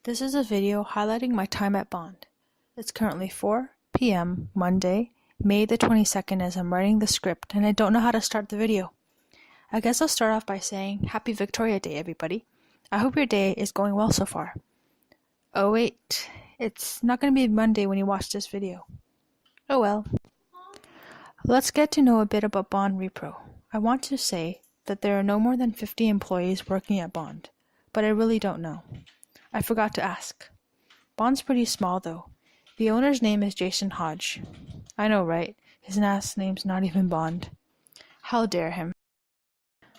This is a video highlighting my time at Bond. It's currently 4 p.m. Monday, May the 22nd as I'm writing the script and I don't know how to start the video. I guess I'll start off by saying Happy Victoria Day, everybody. I hope your day is going well so far. Oh wait, it's not going to be Monday when you watch this video. Oh well. Let's get to know a bit about Bond Repro. I want to say that there are no more than 50 employees working at Bond, but I really don't know. I forgot to ask. Bond's pretty small though. The owner's name is Jason Hodge. I know, right? His last name's not even Bond. How dare him.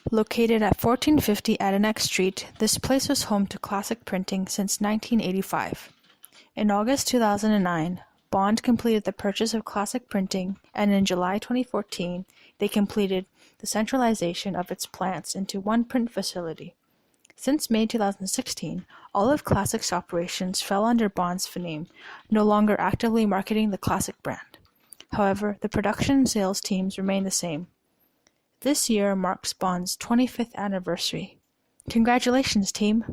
Located at 1450 Adirondack Street, this place was home to classic printing since 1985. In August 2009, Bond completed the purchase of classic printing, and in July 2014, they completed the centralization of its plants into one print facility. Since May 2016, all of Classic's operations fell under Bond's name, no longer actively marketing the Classic brand. However, the production and sales teams remain the same. This year marks Bond's 25th anniversary. Congratulations, team!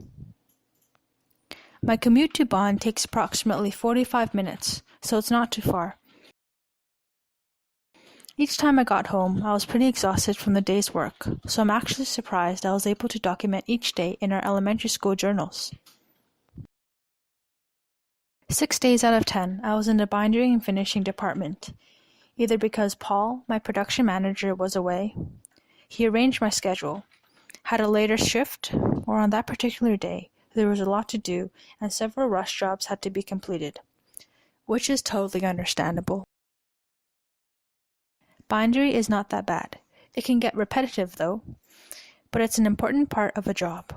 My commute to Bond takes approximately 45 minutes, so it's not too far. Each time I got home, I was pretty exhausted from the day's work, so I'm actually surprised I was able to document each day in our elementary school journals. 6 days out of 10, I was in the binding and finishing department, either because Paul, my production manager, was away, he arranged my schedule, had a later shift, or on that particular day, there was a lot to do and several rush jobs had to be completed, which is totally understandable. Bindery is not that bad. It can get repetitive though, but it's an important part of a job.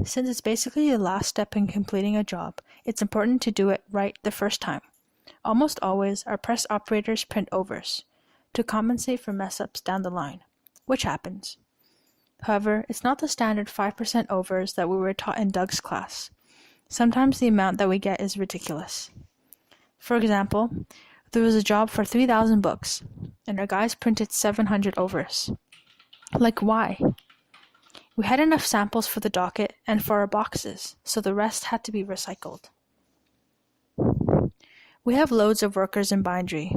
Since it's basically the last step in completing a job, it's important to do it right the first time. Almost always, our press operators print overs to compensate for mess-ups down the line, which happens. However, it's not the standard 5% overs that we were taught in Doug's class. Sometimes the amount that we get is ridiculous. For example, there was a job for 3,000 books, and our guys printed 700 overs. Like, why? We had enough samples for the docket and for our boxes, so the rest had to be recycled. We have loads of workers in bindery.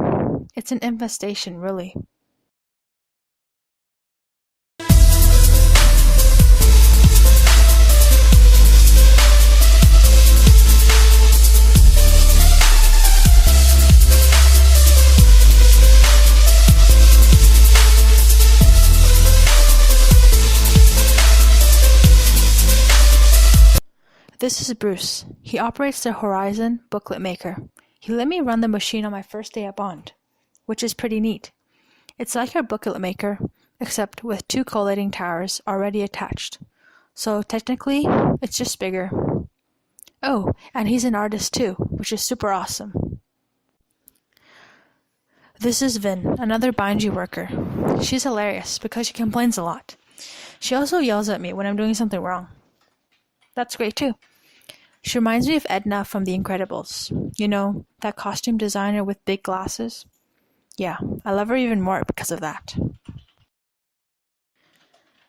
It's an infestation, really. This is Bruce. He operates the Horizon booklet maker. He let me run the machine on my first day at Bond, which is pretty neat. It's like our booklet maker, except with 2 collating towers already attached. So technically, it's just bigger. Oh, and he's an artist too, which is super awesome. This is Vin, another bindery worker. She's hilarious because she complains a lot. She also yells at me when I'm doing something wrong. That's great too. She reminds me of Edna from The Incredibles. You know, that costume designer with big glasses? Yeah, I love her even more because of that.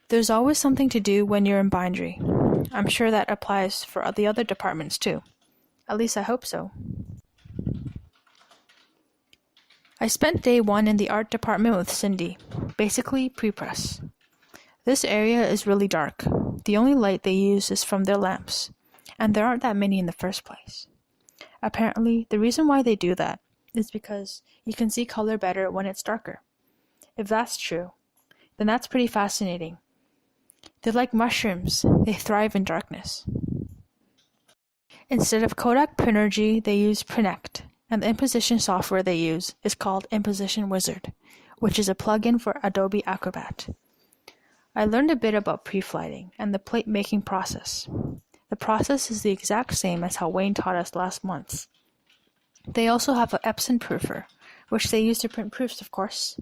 There's always something to do when you're in bindery. I'm sure that applies for the other departments too. At least I hope so. I spent day 1 in the art department with Cindy, basically pre-press. This area is really dark. The only light they use is from their lamps, and there aren't that many in the first place. Apparently, the reason why they do that is because you can see color better when it's darker. If that's true, then that's pretty fascinating. They're like mushrooms, they thrive in darkness. Instead of Kodak Prinergy, they use Prinect, and the imposition software they use is called Imposition Wizard, which is a plugin for Adobe Acrobat. I learned a bit about pre-flighting and the plate making process. The process is the exact same as how Wayne taught us last month. They also have an Epson proofer, which they use to print proofs, of course.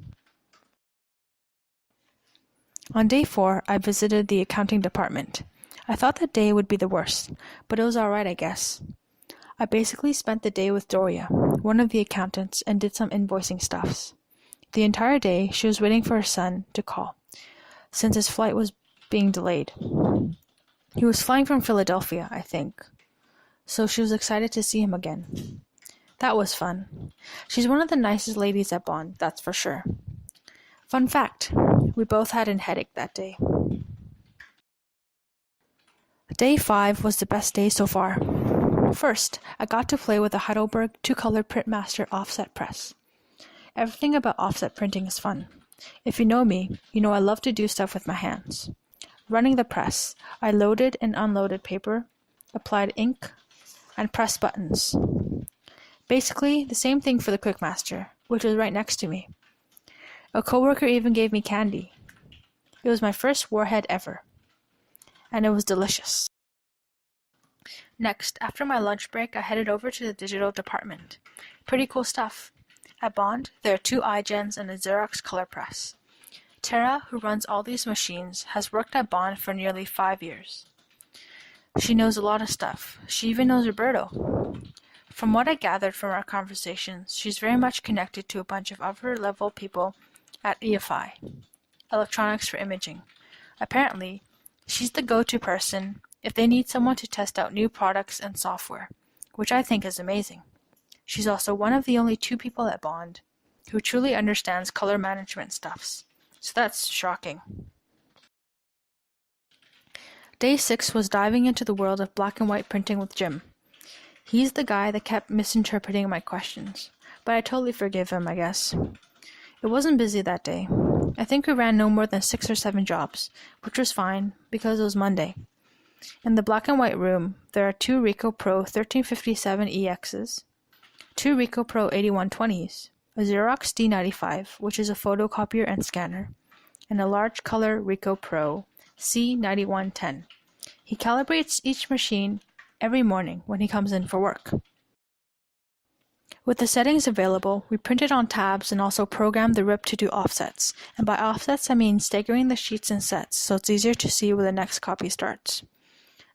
On day 4, I visited the accounting department. I thought that day would be the worst, but it was alright, I guess. I basically spent the day with Doria, one of the accountants, and did some invoicing stuffs. The entire day, she was waiting for her son to call, since his flight was being delayed. He was flying from Philadelphia, I think. so she was excited to see him again. That was fun. She's one of the nicest ladies at Bond, that's for sure. Fun fact, we both had a headache that day. Day 5 was the best day so far. First, I got to play with a Heidelberg 2-color Printmaster offset press. Everything about offset printing is fun. If you know me, you know I love to do stuff with my hands. Running the press, I loaded and unloaded paper, applied ink, and pressed buttons. Basically, the same thing for the Quickmaster, which was right next to me. A coworker even gave me candy. It was my first warhead ever, and it was delicious. Next, after my lunch break, I headed over to the digital department. Pretty cool stuff. At Bond, there are 2 iGens and a Xerox color press. Tara, who runs all these machines, has worked at Bond for nearly 5 years. She knows a lot of stuff. She even knows Roberto. From what I gathered from our conversations, she's very much connected to a bunch of upper-level people at EFI, Electronics for Imaging. Apparently, she's the go-to person if they need someone to test out new products and software, which I think is amazing. She's also one of the only 2 people at Bond who truly understands color management stuffs, so that's shocking. Day 6 was diving into the world of black and white printing with Jim. He's the guy that kept misinterpreting my questions, but I totally forgive him, I guess. It wasn't busy that day. I think we ran no more than 6 or 7 jobs, which was fine because it was Monday. In the black and white room, there are 2 Ricoh Pro 1357 EXs, 2 Ricoh Pro 8120s, a Xerox D95, which is a photocopier and scanner, and a large color Ricoh Pro C9110. He calibrates each machine every morning when he comes in for work. With the settings available, we printed on tabs and also programmed the RIP to do offsets, and by offsets I mean staggering the sheets in sets so it's easier to see where the next copy starts.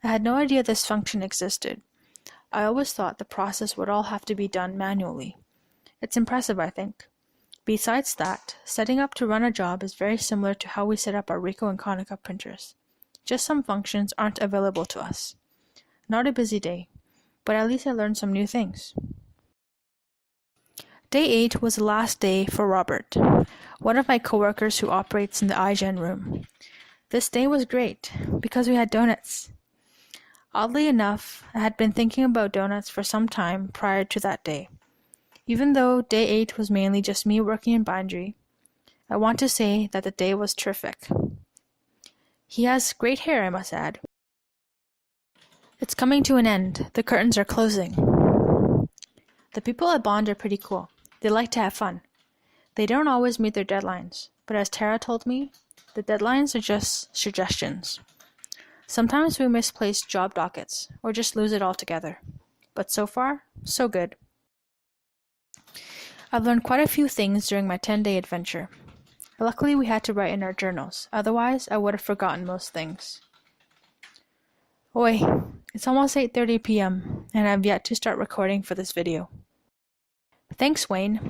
I had no idea this function existed. I always thought the process would all have to be done manually. It's impressive, I think. Besides that, setting up to run a job is very similar to how we set up our Ricoh and Konica printers. Just some functions aren't available to us. Not a busy day, but at least I learned some new things. Day 8 was the last day for Robert, one of my coworkers who operates in the iGen room. This day was great, because we had donuts. Oddly enough, I had been thinking about donuts for some time prior to that day. Even though day 8 was mainly just me working in bindery, I want to say that the day was terrific. He has great hair, I must add. It's coming to an end. The curtains are closing. The people at Bond are pretty cool. They like to have fun. They don't always meet their deadlines, but as Tara told me, the deadlines are just suggestions. Sometimes we misplace job dockets, or just lose it altogether. But so far, so good. I've learned quite a few things during my 10-day adventure. Luckily, we had to write in our journals, otherwise I would have forgotten most things. Oi, it's almost 8:30 p.m., and I've yet to start recording for this video. Thanks, Wayne,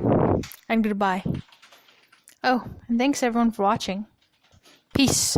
and goodbye. Oh, and thanks everyone for watching. Peace.